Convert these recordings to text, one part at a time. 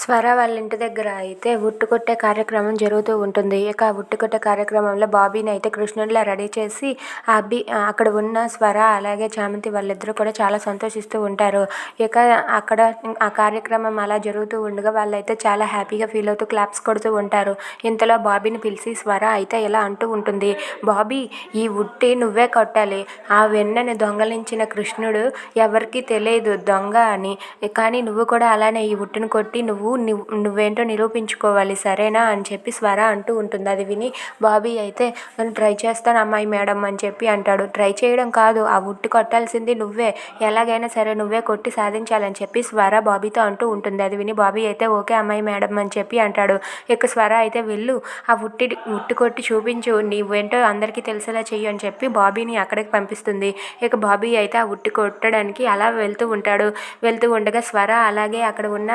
స్వర వాళ్ళ ఇంటి దగ్గర అయితే ఉట్టు కొట్టే కార్యక్రమం జరుగుతూ ఉంటుంది. ఇక ఆ ఉట్టు కొట్టే కార్యక్రమంలో బాబీని అయితే కృష్ణుడిలా రెడీ చేసి అక్కడ ఉన్న స్వర అలాగే చామంతి వాళ్ళిద్దరూ కూడా చాలా సంతోషిస్తూ ఉంటారు. ఇక అక్కడ ఆ కార్యక్రమం అలా జరుగుతూ ఉండగా వాళ్ళైతే చాలా హ్యాపీగా ఫీల్ అవుతూ క్లాప్స్ కొడుతూ ఉంటారు. ఇంతలో బాబీని పిలిచి స్వర అయితే ఇలా అంటూ ఉంటుంది, బాబీ, ఈ ఉట్టి నువ్వే కొట్టాలి. ఆ వెన్నని దొంగలించిన కృష్ణుడు ఎవరికీ తెలియదు దొంగ అని. కానీ నువ్వు కూడా అలానే ఈ ఉట్టును కొట్టి నువ్వేంటో నిరూపించుకోవాలి, సరేనా అని చెప్పి స్వర అంటూ ఉంటుంది. అది విని బాబీ అయితే నేను ట్రై చేస్తాను అమ్మాయి మేడం అని చెప్పి అంటాడు. ట్రై చేయడం కాదు, ఆ ఉట్టి కొట్టాల్సింది నువ్వే, ఎలాగైనా సరే నువ్వే కొట్టి సాధించాలని చెప్పి స్వర బాబీతో అంటూ ఉంటుంది. అది విని బాబీ అయితే ఓకే అమ్మాయి మేడం అని చెప్పి అంటాడు. ఇక స్వర అయితే వెళ్ళు, ఆ ఉట్టి కొట్టి చూపించు, నువ్వేంటో అందరికీ తెలిసేలా చెయ్యి అని చెప్పి బాబీని అక్కడికి పంపిస్తుంది. ఇక బాబీ అయితే ఆ ఉట్టి కొట్టడానికి అలా వెళ్తూ ఉండగా స్వర అలాగే అక్కడ ఉన్న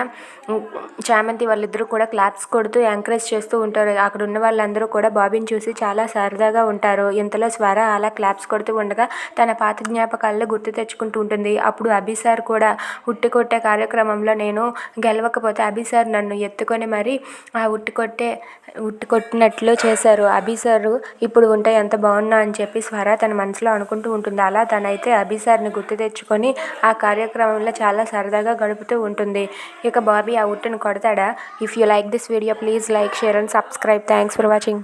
చామంతి వాళ్ళిద్దరూ కూడా క్లాప్స్ కొడుతూ ఎంకరేజ్ చేస్తూ ఉంటారు. అక్కడ ఉన్న వాళ్ళందరూ కూడా బాబీని చూసి చాలా సరదాగా ఉంటారు. ఇంతలో స్వర అలా క్లాప్స్ కొడుతూ ఉండగా తన పాత జ్ఞాపకాలను గుర్తు తెచ్చుకుంటూ ఉంటుంది. అప్పుడు అభి సార్ కూడా ఉట్టి కొట్టే కార్యక్రమంలో నేను గెలవకపోతే అభి సార్ నన్ను ఎత్తుకొని మరి ఆ ఉట్టి కొట్టినట్లు చేశారు. అభి సారు ఇప్పుడు ఉంటే ఎంత బాగున్నా అని చెప్పి స్వర తన మనసులో అనుకుంటూ ఉంటుంది. అలా తనైతే అభి సార్ని గుర్తు తెచ్చుకొని ఆ కార్యక్రమంలో చాలా సరదాగా గడుపుతూ ఉంటుంది. ఇక బాబీ ఆ ఉట్టును కొడతాడా? If you like this video please like, share and subscribe. Thanks for watching.